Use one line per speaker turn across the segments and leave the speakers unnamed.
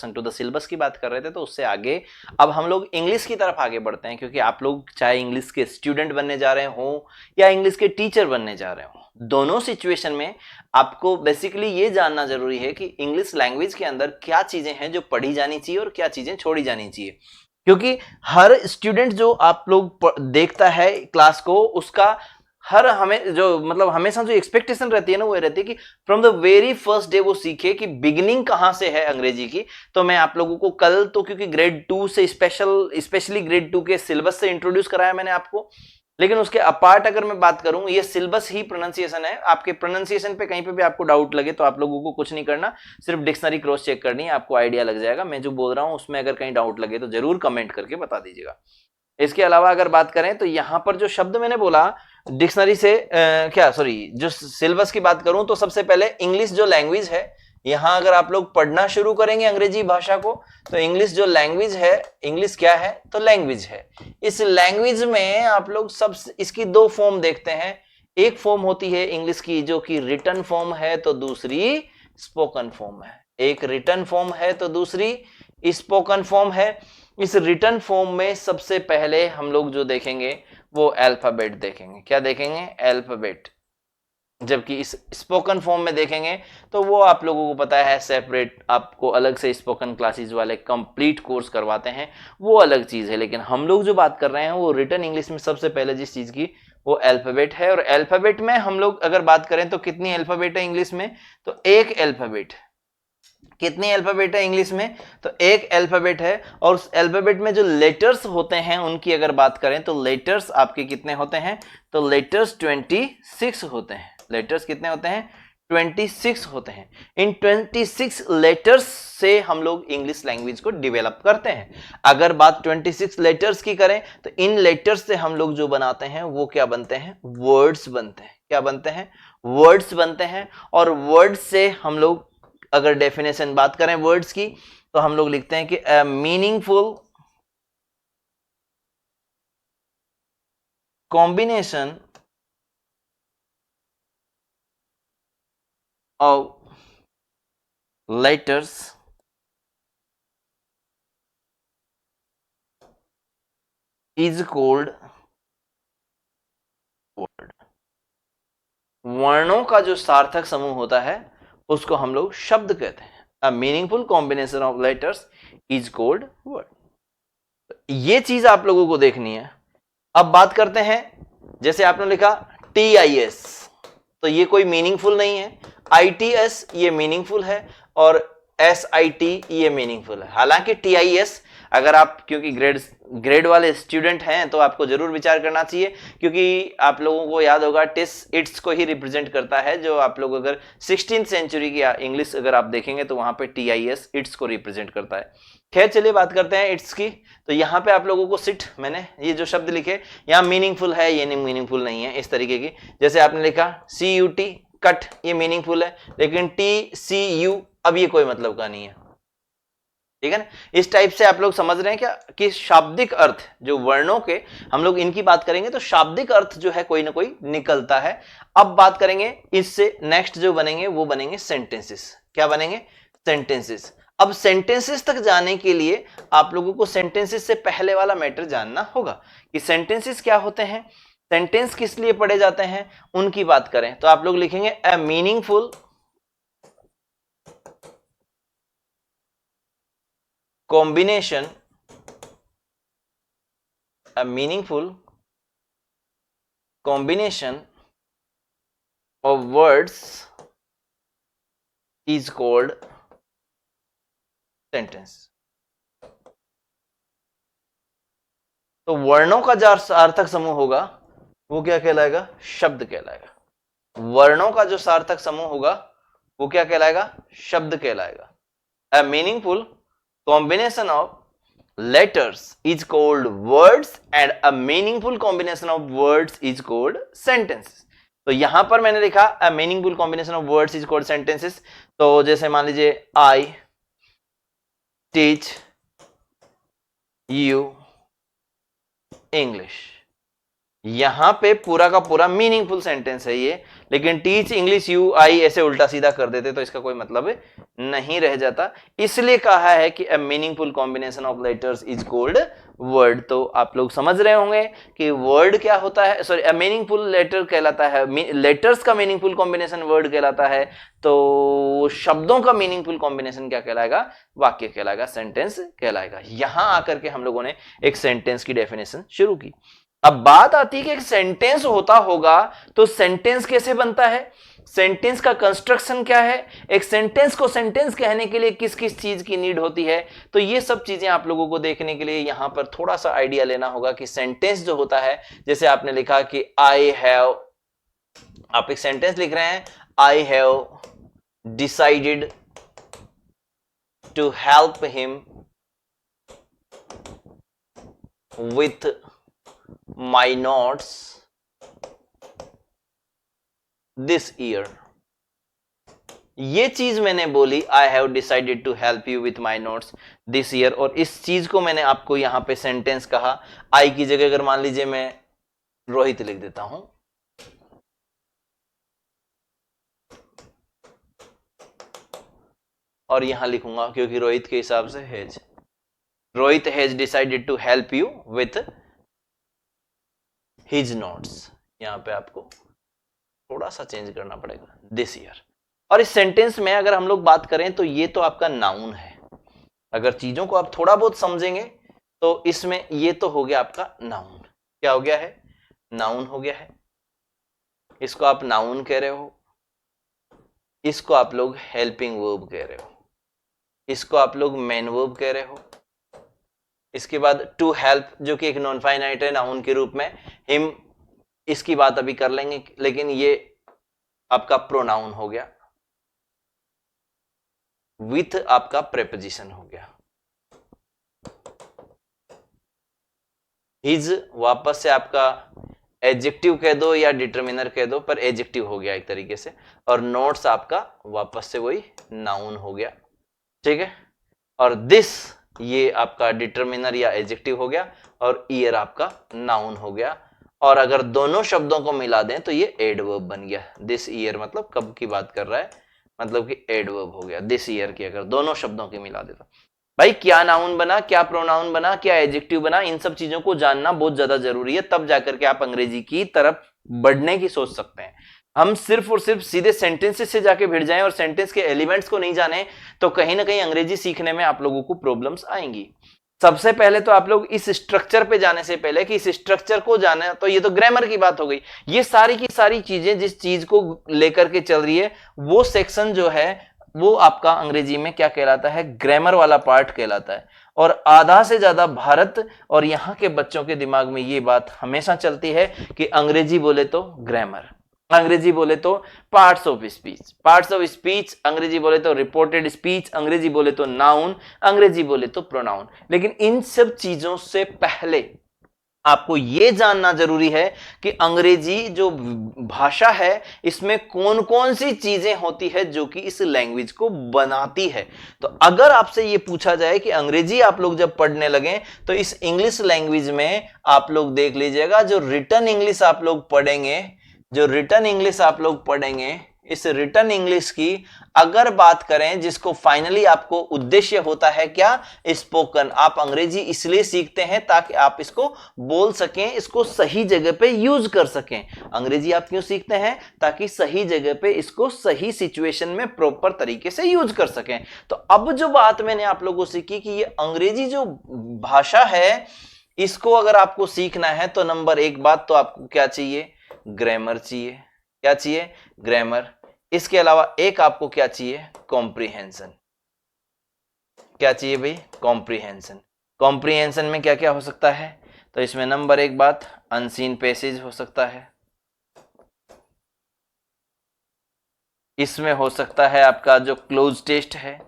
To the syllabus की बात कर रहे थे, तो उससे आगे अब हम लोग इंग्लिश की तरफ आगे बढ़ते हैं, क्योंकि आप लोग चाहे इंग्लिश के स्टूडेंट बनने जा रहे हो या इंग्लिश के टीचर बनने जा रहे हो, दोनों सिचुएशन में आपको बेसिकली ये जानना जरूरी है कि इंग्लिश लैंग्वेज के अंदर क्या चीजें हैं जो पढ़ी जानी चाहिए और क्या चीजें छोड़ी जानी चाहिए। क्योंकि हर स्टूडेंट जो आप लोग देखता है क्लास को, उसका हर हमें जो मतलब हमेशा जो एक्सपेक्टेशन रहती है ना, वो रहती है कि from the very first day वो सीखे कि बिगिनिंग कहां से है अंग्रेजी की। तो मैं आप लोगों को कल तो क्योंकि ग्रेड 2 से स्पेशली ग्रेड 2 के सिलेबस से इंट्रोड्यूस कराया मैंने आपको, लेकिन उसके अपार्ट अगर मैं बात करूं, ये सिलेबस ही प्रोनाउंसिएशन है। आपके प्रोनाउंसिएशन पे कहीं पे भी आपको डाउट लगे तो आप लोगों को कुछ नहीं करना, सिर्फ डिक्शनरी क्रॉस चेक करनी है, आपको आइडिया लग जाएगा। मैं जो बोल रहा हूं उसमें अगर कहीं डाउट लगे तो जरूर कमेंट करके बता दीजिएगा। इसके अलावा अगर बात करें तो यहां पर जो शब्द मैंने बोला डिक्शनरी से जो सिलेबस की बात करूं, तो सबसे पहले इंग्लिश जो लैंग्वेज है, यहां अगर आप लोग पढ़ना शुरू करेंगे अंग्रेजी भाषा को, तो इंग्लिश जो लैंग्वेज है, इंग्लिश क्या है तो लैंग्वेज है। इस लैंग्वेज में आप लोग सब इसकी दो फॉर्म देखते हैं। एक फॉर्म होती है इंग्लिश की जो कि रिटन फॉर्म है, तो दूसरी स्पोकन फॉर्म है। एक रिटन फॉर्म है तो दूसरी स्पोकन फॉर्म है। इस रिटन फॉर्म में सबसे पहले हम लोग जो देखेंगे वो अल्फाबेट देखेंगे। क्या देखेंगे? अल्फाबेट। जबकि इस स्पोकन फॉर्म में देखेंगे तो वो आप लोगों को पता है सेपरेट, आपको अलग से स्पोकन क्लासेस वाले कंप्लीट कोर्स करवाते हैं, वो अलग चीज है। लेकिन हम लोग जो बात कर रहे हैं वो रिटन इंग्लिश में सबसे पहले जिस चीज की, वो अल्फाबेट है। और अल्फाबेट में हम लोग अगर बात करें तो कितनी अल्फाबेट है इंग्लिश में, तो एक अल्फाबेट। कितनी अल्फाबेट है इंग्लिश में? तो एक अल्फाबेट है। और उस अल्फाबेट में जो लेटर्स होते हैं उनकी अगर बात करें तो लेटर्स आपके कितने होते हैं? तो लेटर्स 26 होते हैं। लेटर्स कितने होते हैं? 26 होते हैं। इन 26 लेटर्स से हम लोग इंग्लिश लैंग्वेज को डेवलप करते हैं। अगर बात 26 लेटर्स की करें तो इन लेटर्स से हम लोग जो बनाते हैं वो क्या बनते हैं? वर्ड्स बनते हैं। क्या बनते हैं? वर्ड्स बनते हैं। और वर्ड्स से हम लोग अगर डेफिनेशन बात करें वर्ड्स की, तो हम लोग लिखते हैं कि a meaningful combination of letters is called word. वर्णों का जो सार्थक समूह होता है उसको हम लोग शब्द कहते हैं। A meaningful combination of letters is called word. ये चीज आप लोगों को देखनी है। अब बात करते हैं, जैसे आपने लिखा TIS, तो ये कोई मीनिंगफुल नहीं है। ITS ये मीनिंगफुल है, और SIT ये मीनिंगफुल है। हालांकि TIS अगर आप क्योंकि ग्रेड वाले स्टूडेंट हैं तो आपको जरूर विचार करना चाहिए, क्योंकि आप लोगों को याद होगा टिस इट्स को ही रिप्रेजेंट करता है। जो आप लोग अगर 16th सेंचुरी की इंग्लिश अगर आप देखेंगे तो वहां पे TIS इट्स को रिप्रेजेंट करता है। खैर चलिए बात करते हैं इट्स की। तो यहाँ पे आप लोगों को सिट, मैंने ये जो शब्द लिखे यहाँ मीनिंगफुल है, ये नहीं मीनिंगफुल नहीं है, इस तरीके की। जैसे आपने लिखा CUT कट, ये मीनिंगफुल है, लेकिन TCU अब ये कोई मतलब का नहीं है। ठीक है ना? इस टाइप से आप लोग समझ रहे हैं क्या कि शाब्दिक अर्थ जो वर्णों के हम लोग इनकी बात करेंगे तो शाब्दिक अर्थ जो है कोई ना कोई निकलता है। अब बात करेंगे इससे नेक्स्ट जो बनेंगे वो बनेंगे सेंटेंसेस। क्या बनेंगे? सेंटेंसेस। अब सेंटेंसेस तक जाने के लिए आप लोगों को सेंटेंसेस से पहले वाला मैटर जानना होगा कि सेंटेंसेस क्या होते हैं, सेंटेंस किस लिए पढ़े जाते हैं, उनकी बात करें तो आप लोग लिखेंगे a meaningful combination a meaningful combination of words is called sentence। तो वर्णों का जो सार्थक समूह होगा वो क्या कहलाएगा? शब्द कहलाएगा। वर्णों का जो सार्थक समूह होगा वो क्या कहलाएगा? शब्द कहलाएगा। A meaningful combination of letters is called words and a meaningful combination of words is called sentences। तो यहां पर मैंने लिखा a meaningful combination of words is called sentences। तो जैसे मान लीजिए I teach you English, यहां पे पूरा का पूरा मीनिंगफुल सेंटेंस है ये, लेकिन टीच इंग्लिश यू आई ऐसे उल्टा सीधा कर देते तो इसका कोई मतलब नहीं रह जाता। इसलिए कहा है कि a meaningful combination of letters is called word. तो आप लोग समझ रहे होंगे कि वर्ड क्या होता है, सॉरी अ मीनिंगफुल लेटर कहलाता है, लेटर्स का मीनिंगफुल कॉम्बिनेशन वर्ड कहलाता है। तो शब्दों का मीनिंगफुल कॉम्बिनेशन क्या कहलाएगा, वाक्य कहलाएगा, सेंटेंस कहलाएगा। यहां आकर के हम लोगों ने एक सेंटेंस की डेफिनेशन शुरू की। अब बात आती है कि एक सेंटेंस होता होगा तो सेंटेंस कैसे बनता है, सेंटेंस का कंस्ट्रक्शन क्या है, एक सेंटेंस को सेंटेंस कहने के लिए किस किस चीज की नीड होती है। तो ये सब चीजें आप लोगों को देखने के लिए यहां पर थोड़ा सा आइडिया लेना होगा कि सेंटेंस जो होता है, जैसे आपने लिखा कि आई हैव, आप एक सेंटेंस लिख रहे हैं, I have decided to help him with my notes this year। ये चीज मैंने बोली, I have decided to help you with my notes this year, और इस चीज को मैंने आपको यहां पे सेंटेंस कहा। आई की जगह अगर मान लीजिए मैं रोहित लिख देता हूं, और यहां लिखूंगा क्योंकि रोहित के हिसाब से has, Rohit has decided to help you with his notes. यहां पे आपको थोड़ा सा चेंज करना पड़ेगा, दिस ईयर। और इस सेंटेंस में अगर हम लोग बात करें तो ये तो आपका नाउन है, अगर चीजों को आप थोड़ा बहुत समझेंगे तो इसमें ये तो हो गया आपका नाउन। क्या हो गया है, नाउन हो गया है। इसको आप नाउन कह रहे हो, इसको आप लोग हेल्पिंग वर्ब कह रहे हो, इसको आप लोग मेन वर्ब कह रहे हो। इसके बाद टू हेल्प जो कि एक नॉन फाइनाइट है नाउन के रूप में, हिम इसकी बात अभी कर लेंगे, लेकिन ये आपका प्रोनाउन हो गया, विथ आपका प्रेपोजिशन हो गया। हिज वापस से आपका एडजेक्टिव कह दो या डिटरमिनर कह दो, पर एडजेक्टिव हो गया एक तरीके से, और नोट्स आपका वापस से वही नाउन हो गया, ठीक है। और दिस ये आपका डिटरमिनर या एडजेक्टिव हो गया, और ईयर आपका नाउन हो गया। और अगर दोनों शब्दों को मिला दें तो ये एडवर्ब बन गया। दिस ईयर मतलब कब की बात कर रहा है, मतलब कि एडवर्ब हो गया। दिस ईयर की अगर दोनों शब्दों की मिला दे तो भाई क्या नाउन बना, क्या प्रोनाउन बना, क्या एडजेक्टिव बना, इन सब चीजों को जानना बहुत ज्यादा जरूरी है, तब जाकर के आप अंग्रेजी की तरफ बढ़ने की सोच सकते हैं। हम सिर्फ और सिर्फ सीधे सेंटेंसेस से जाके भिड़ जाएं और सेंटेंस के एलिमेंट्स को नहीं जाने तो कहीं ना कहीं अंग्रेजी सीखने में आप लोगों को प्रॉब्लम्स आएंगी। सबसे पहले तो आप लोग इस स्ट्रक्चर पे जाने से पहले कि इस स्ट्रक्चर को जाने, तो ये तो ग्रामर की बात हो गई। ये सारी की सारी चीजें जिस चीज को लेकर के चल रही है, वो सेक्शन जो है वो आपका अंग्रेजी में क्या कहलाता है, ग्रामर वाला पार्ट कहलाता है। और आधा से ज्यादा भारत और यहाँ के बच्चों के दिमाग में ये बात हमेशा चलती है कि अंग्रेजी बोले तो ग्रामर, अंग्रेजी बोले तो parts of speech, parts of speech, अंग्रेजी बोले तो रिपोर्टेड स्पीच, अंग्रेजी बोले तो नाउन, अंग्रेजी बोले तो प्रोनाउन। लेकिन इन सब चीजों से पहले आपको यह जानना जरूरी है कि अंग्रेजी जो भाषा है इसमें कौन कौन सी चीजें होती है जो कि इस लैंग्वेज को बनाती है। तो अगर आपसे यह पूछा जाए कि अंग्रेजी आप लोग जब पढ़ने लगे तो इस इंग्लिश लैंग्वेज में आप लोग देख लीजिएगा, जो रिटन इंग्लिश आप लोग पढ़ेंगे, जो रिटन इंग्लिश आप लोग पढ़ेंगे, इस रिटन इंग्लिश की अगर बात करें जिसको फाइनली आपको उद्देश्य होता है क्या, स्पोकन। आप अंग्रेजी इसलिए सीखते हैं ताकि आप इसको बोल सकें, इसको सही जगह पे यूज कर सकें। अंग्रेजी आप क्यों सीखते हैं, ताकि सही जगह पे इसको सही सिचुएशन में प्रॉपर तरीके से यूज कर सकें। तो अब जो बात मैंने आप लोगों से की कि ये अंग्रेजी जो भाषा है इसको अगर आपको सीखना है तो नंबर एक बात तो आपको क्या चाहिए, ग्रामर चाहिए। क्या चाहिए, ग्रामर। इसके अलावा एक आपको क्या चाहिए, कॉम्प्रिहेंशन। क्या चाहिए भाई, कॉम्प्रिहेंशन। कॉम्प्रिहेंशन में क्या क्या हो सकता है, तो इसमें नंबर एक बात अनसीन पैसेज हो सकता है, इसमें हो सकता है आपका जो क्लोज टेस्ट है।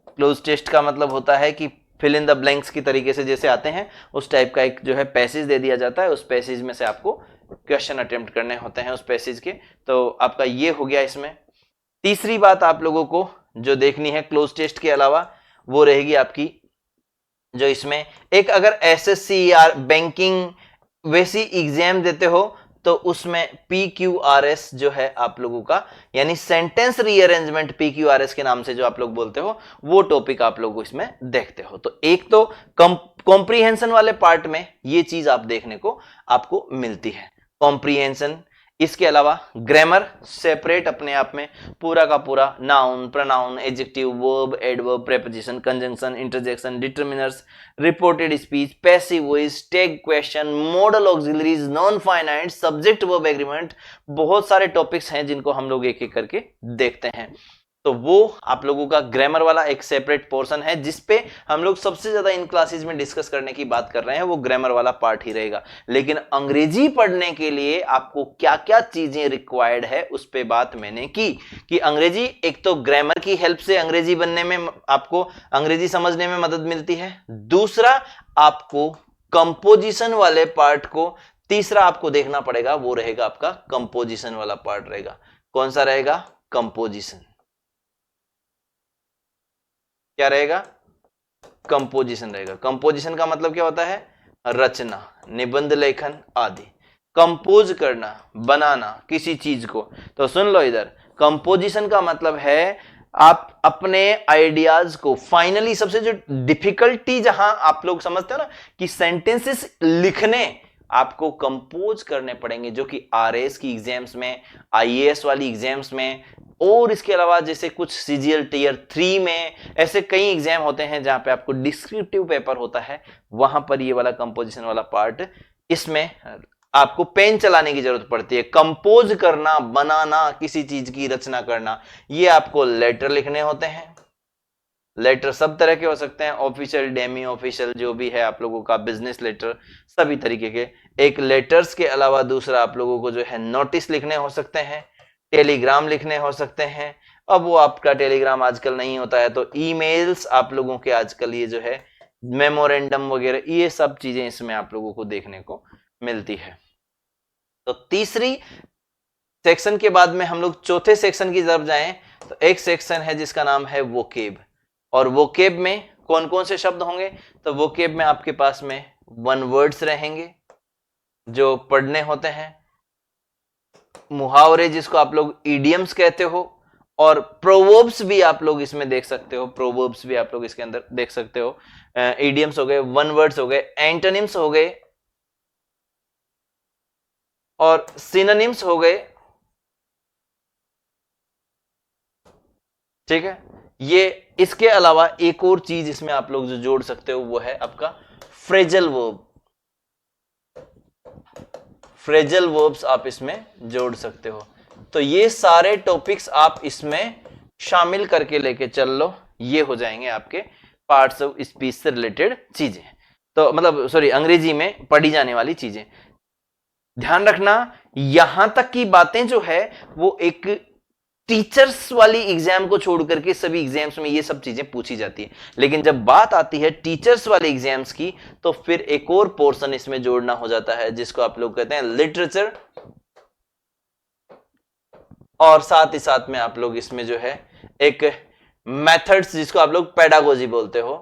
क्लोज टेस्ट का मतलब होता है कि फिल इन द ब्लैंक्स की तरीके से जैसे आते हैं उस टाइप का एक जो है पैसेज दे दिया जाता है, उस पैसेज में से आपको क्वेश्चन अटेम्प्ट करने होते हैं उस पैसेज के। तो आपका ये हो गया। इसमें तीसरी बात आप लोगों को जो देखनी है क्लोज टेस्ट के अलावा वो रहेगी आपकी जो इसमें एक अगर एसएससी या बैंकिंग वैसी एग्जाम देते हो तो उसमें PQRS जो है आप लोगों का, यानी सेंटेंस रीअरेंजमेंट PQRS के नाम से जो आप लोग बोलते हो, वो टॉपिक आप लोग इसमें देखते हो। तो एक तो कॉम्प्रीहेंशन वाले पार्ट में ये चीज आप देखने को आपको मिलती है, कॉम्प्रीहेंशन। इसके अलावा ग्रामर सेपरेट अपने आप में पूरा का पूरा, noun, pronoun, adjective, verb, adverb, preposition, conjunction, interjection, determiners, reported speech, passive voice, tag question, model auxiliaries, non finite, subject verb agreement, बहुत सारे टॉपिक्स हैं जिनको हम लोग एक एक करके देखते हैं। तो वो आप लोगों का ग्रामर वाला एक सेपरेट पोर्शन है, जिसपे हम लोग सबसे ज्यादा इन क्लासेस में डिस्कस करने की बात कर रहे हैं, वो ग्रामर वाला पार्ट ही रहेगा। लेकिन अंग्रेजी पढ़ने के लिए आपको क्या क्या चीजें रिक्वायर्ड है उस पे बात मैंने की, कि अंग्रेजी एक तो ग्रामर की हेल्प से अंग्रेजी बनने में, आपको अंग्रेजी समझने में मदद मिलती है। दूसरा, आपको कंपोजिशन वाले पार्ट को, तीसरा आपको देखना पड़ेगा, वो रहेगा आपका कंपोजिशन वाला पार्ट रहेगा। कौन सा रहेगा? कंपोजिशन। क्या रहेगा? कंपोजिशन रहेगा। कंपोजिशन का मतलब क्या होता है? रचना, निबंध लेखन आदि। कंपोज करना, बनाना किसी चीज को। तो सुन लो इधर, कंपोजिशन का मतलब है आप अपने आइडियाज को फाइनली, सबसे जो डिफिकल्टी जहां आप लोग समझते हो ना कि सेंटेंसेस लिखने आपको कंपोज करने पड़ेंगे, जो कि आरएस की एग्जाम्स में, आईएएस वाली एग्जाम्स में, और इसके अलावा जैसे कुछ सीजीएल टियर 3 में, ऐसे कई एग्जाम होते हैं जहां पे आपको डिस्क्रिप्टिव पेपर होता है, वहां पर ये वाला कंपोजिशन वाला पार्ट, इसमें आपको पेन चलाने की जरूरत पड़ती है। कंपोज करना, बनाना, किसी चीज की रचना करना, ये आपको लेटर लिखने होते हैं। लेटर सब तरह के हो सकते हैं, ऑफिशियल, डेमी ऑफिशियल, जो भी है आप लोगों का, बिजनेस लेटर, सभी तरीके के। एक लेटर्स के अलावा दूसरा आप लोगों को जो है नोटिस लिखने हो सकते हैं, टेलीग्राम लिखने हो सकते हैं। अब वो आपका टेलीग्राम आजकल नहीं होता है, तो ईमेल्स आप लोगों के आजकल ये जो है मेमोरेंडम वगैरह, ये सब चीजें इसमें आप लोगों को देखने को मिलती है। तो तीसरी सेक्शन के बाद में हम लोग चौथे सेक्शन की तरफ जाएं, तो एक सेक्शन है जिसका नाम है वोकेब। और वोकेब में कौन कौन से शब्द होंगे? तो वोकेब में आपके पास में वन वर्ड्स रहेंगे जो पढ़ने होते हैं, मुहावरे जिसको आप लोग इडियम्स कहते हो, और प्रोवर्ब्स भी आप लोग इसमें देख सकते हो। प्रोवर्ब्स भी आप लोग इसके अंदर देख सकते हो। इडियम्स हो गए, वन वर्ड्स हो गए, एंटोनिम्स हो गए, और सिनोनिम्स हो गए। ठीक है, ये इसके अलावा एक और चीज इसमें आप लोग जो जोड़ सकते हो वो है आपका फ्रेजल वर्ब। फ्रेजल वर्ब्स आप इसमें जोड़ सकते हो। तो ये सारे टॉपिक्स आप इसमें शामिल करके लेके चल लो, ये हो जाएंगे आपके पार्ट्स ऑफ स्पीच से रिलेटेड चीजें। तो मतलब सॉरी, अंग्रेजी में पढ़ी जाने वाली चीजें। ध्यान रखना, यहां तक की बातें जो है वो एक टीचर्स वाली एग्जाम को छोड़ करके सभी एग्जाम्स में ये सब चीजें पूछी जाती है। लेकिन जब बात आती है टीचर्स वाले एग्जाम्स की, तो फिर एक और पोर्शन इसमें जोड़ना हो जाता है, जिसको आप लोग कहते हैं लिटरेचर। और साथ ही साथ में आप लोग इसमें जो है एक मेथड्स, जिसको आप लोग पेडागोजी बोलते हो।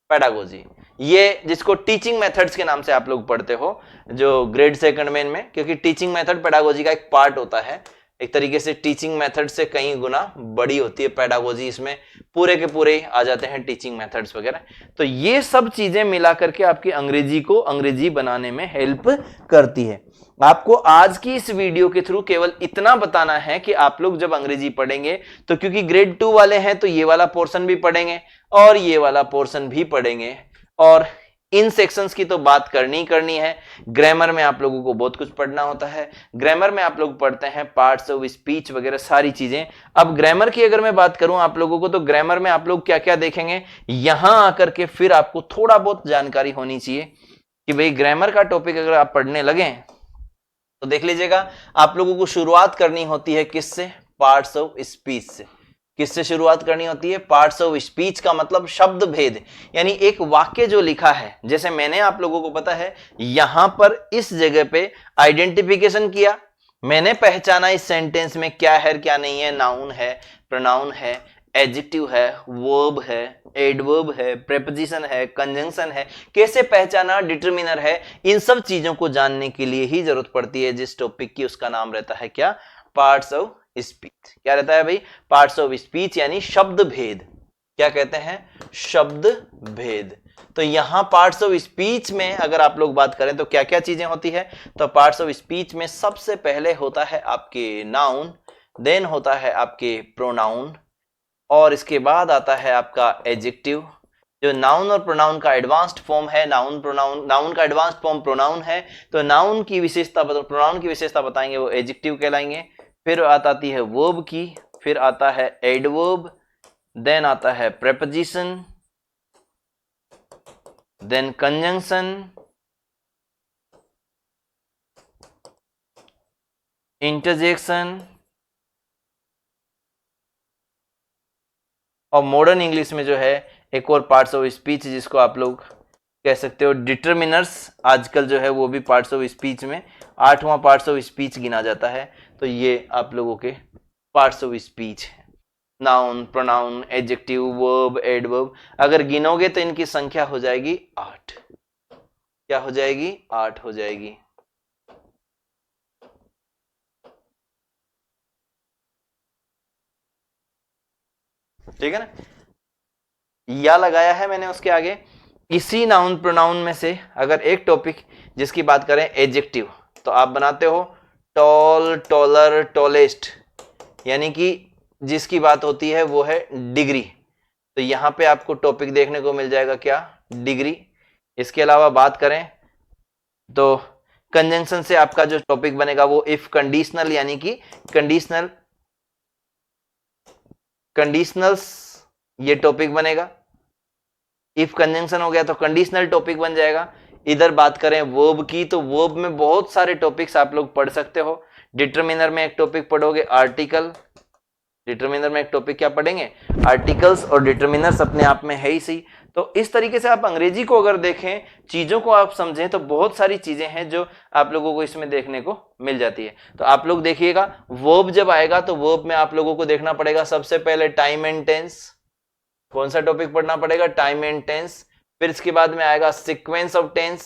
पेडागोजी, ये जिसको टीचिंग मेथड्स के नाम से आप लोग पढ़ते हो, जो ग्रेड सेकंड में, क्योंकि टीचिंग मेथड पेडागोजी का एक पार्ट होता है। एक तरीके से टीचिंग मेथड से कई गुना बड़ी होती है पेडागोजी, इसमें पूरे के पूरे आ जाते हैं टीचिंग मेथड्स वगैरह। तो ये सब चीजें मिला करके आपकी अंग्रेजी को अंग्रेजी बनाने में हेल्प करती है। आपको आज की इस वीडियो के थ्रू केवल इतना बताना है कि आप लोग जब अंग्रेजी पढ़ेंगे, तो क्योंकि ग्रेड 2 वाले हैं तो ये वाला पोर्शन भी पढ़ेंगे और ये वाला पोर्शन भी पढ़ेंगे, और इन सेक्शंस की तो बात करनी ही करनी है। ग्रामर में आप लोगों को बहुत कुछ पढ़ना होता है। ग्रामर में आप लोग पढ़ते हैं पार्ट्स ऑफ स्पीच वगैरह सारी चीजें। अब ग्रामर की अगर मैं बात करूं आप लोगों को, तो ग्रामर में आप लोग क्या क्या देखेंगे, यहां आकर के फिर आपको थोड़ा बहुत जानकारी होनी चाहिए कि भाई ग्रामर का टॉपिक अगर आप पढ़ने लगे तो देख लीजिएगा, आप लोगों को शुरुआत करनी होती है किससे? पार्ट्स ऑफ स्पीच से। किससे शुरुआत करनी होती है? पार्ट्स ऑफ स्पीच का मतलब शब्द भेद, यानी एक वाक्य जो लिखा है, जैसे मैंने आप लोगों को पता है यहां पर इस जगह पे आइडेंटिफिकेशन किया, मैंने पहचाना इस सेंटेंस में क्या है क्या नहीं है, नाउन है, प्रोनाउन है, एडजेक्टिव है, वर्ब है, एडवर्ब है, प्रेपोजिशन है, कंजंक्शन है, कैसे पहचाना, डिटरमिनर है, इन सब चीजों को जानने के लिए ही जरूरत पड़ती है जिस टॉपिक की, उसका नाम रहता है क्या, पार्ट्स ऑफ स्पीच। क्या रहता है भाई, पार्ट्स ऑफ स्पीच, यानी शब्द भेद। क्या कहते हैं, शब्द भेद। तो यहां पार्ट्स ऑफ स्पीच में अगर आप लोग बात करें तो क्या क्या चीजें होती है, तो पार्ट्स ऑफ स्पीच में सबसे पहले होता है आपके नाउन, देन होता है आपके प्रोनाउन, और इसके बाद आता है आपका एडजेक्टिव। जो नाउन और प्रोनाउन का एडवांस्ड फॉर्म है, नाउन प्रोनाउन, नाउन का एडवांस्ड फॉर्म प्रोनाउन है, तो नाउन की विशेषता, प्रोनाउन की विशेषता बताएंगे वो एडजेक्टिव कहलाएंगे। फिर आती है वर्ब की, फिर आता है एडवर्ब, देन आता है प्रेपोजिशन, देन कंजंक्शन, इंटरजेक्शन, और मॉडर्न इंग्लिश में जो है एक और पार्ट्स ऑफ स्पीच जिसको आप लोग कह सकते हो डिटरमिनर्स, आजकल जो है वो भी पार्ट्स ऑफ स्पीच में 8वां पार्ट्स ऑफ स्पीच गिना जाता है। तो ये आप लोगों के पार्ट्स ऑफ स्पीच है, noun, pronoun, adjective, verb, adverb. अगर गिनोगे तो इनकी संख्या हो जाएगी 8। क्या हो जाएगी, 8 हो जाएगी। ठीक है ना, या लगाया है मैंने उसके आगे। इसी नाउन प्रोनाउन में से अगर एक टॉपिक जिसकी बात करें एडजेक्टिव, तो आप बनाते हो टॉल, टॉलर, टॉलेस्ट, यानी कि जिसकी बात होती है वो है डिग्री। तो यहां पे आपको टॉपिक देखने को मिल जाएगा क्या, डिग्री। इसके अलावा बात करें तो कंजंक्शन से आपका जो टॉपिक बनेगा वो इफ कंडीशनल, यानी कि कंडीशनल, कंडीशनल्स, ये टॉपिक बनेगा। इफ कंजंक्शन हो गया तो कंडीशनल टॉपिक बन जाएगा। इधर बात करें वर्ब की, तो वर्ब में बहुत सारे टॉपिक्स आप लोग पढ़ सकते हो। डिटरमिनर में एक टॉपिक पढ़ोगे आर्टिकल, डिटरमिनर में एक टॉपिक क्या पढ़ेंगे, आर्टिकल्स, और डिटरमिनर्स अपने आप में है ही सही। तो इस तरीके से आप अंग्रेजी को अगर देखें, चीजों को आप समझें, तो बहुत सारी चीजें हैं जो आप लोगों को इसमें देखने को मिल जाती है। तो आप लोग देखिएगा वर्ब जब आएगा तो वर्ब में आप लोगों को देखना पड़ेगा सबसे पहले टाइम एंड टेंस। कौन सा टॉपिक पढ़ना पड़ेगा, टाइम एंड टेंस। फिर इसके बाद में आएगा sequence of tense,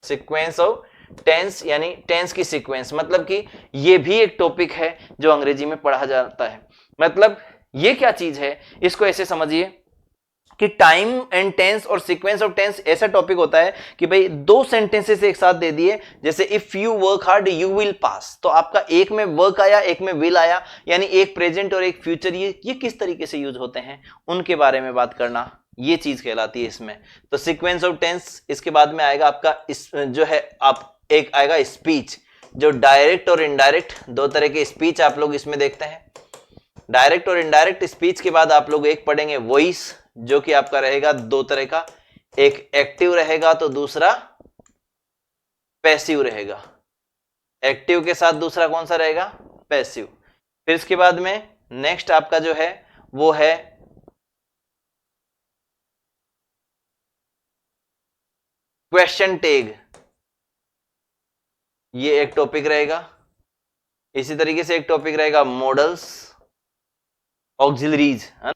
sequence of tense यानी टेंस की सीक्वेंस, मतलब कि ये भी एक टॉपिक है जो अंग्रेजी में पढ़ा जाता है। मतलब ये क्या चीज है, इसको ऐसे समझिए कि टाइम एंड टेंस और सीक्वेंस ऑफ टेंस ऐसा टॉपिक होता है कि भाई दो सेंटेंसेस एक साथ दे दिए, जैसे if you work hard you will pass, तो आपका एक में वर्क आया, एक में विल आया, यानी एक प्रेजेंट और एक फ्यूचर, ये किस तरीके से यूज होते हैं उनके बारे में बात करना, ये चीज कहलाती है इसमें। तो सीक्वेंस ऑफ टेंस। इसके बाद में आएगा आपका जो है आप एक आएगा स्पीच, जो डायरेक्ट और इनडायरेक्ट, दो तरह के स्पीच आप लोग इसमें देखते हैं। डायरेक्ट और इनडायरेक्ट स्पीच के बाद आप लोग एक पढ़ेंगे वॉइस, जो कि आपका रहेगा दो तरह का, एक एक्टिव रहेगा तो दूसरा पैसिव रहेगा। एक्टिव के साथ दूसरा कौन सा रहेगा, पैसिव। फिर इसके बाद में नेक्स्ट आपका जो है वो है क्वेश्चन टैग, ये एक टॉपिक रहेगा। इसी तरीके से एक टॉपिक रहेगा मॉडल्स, ऑक्सिलरीज, है ना,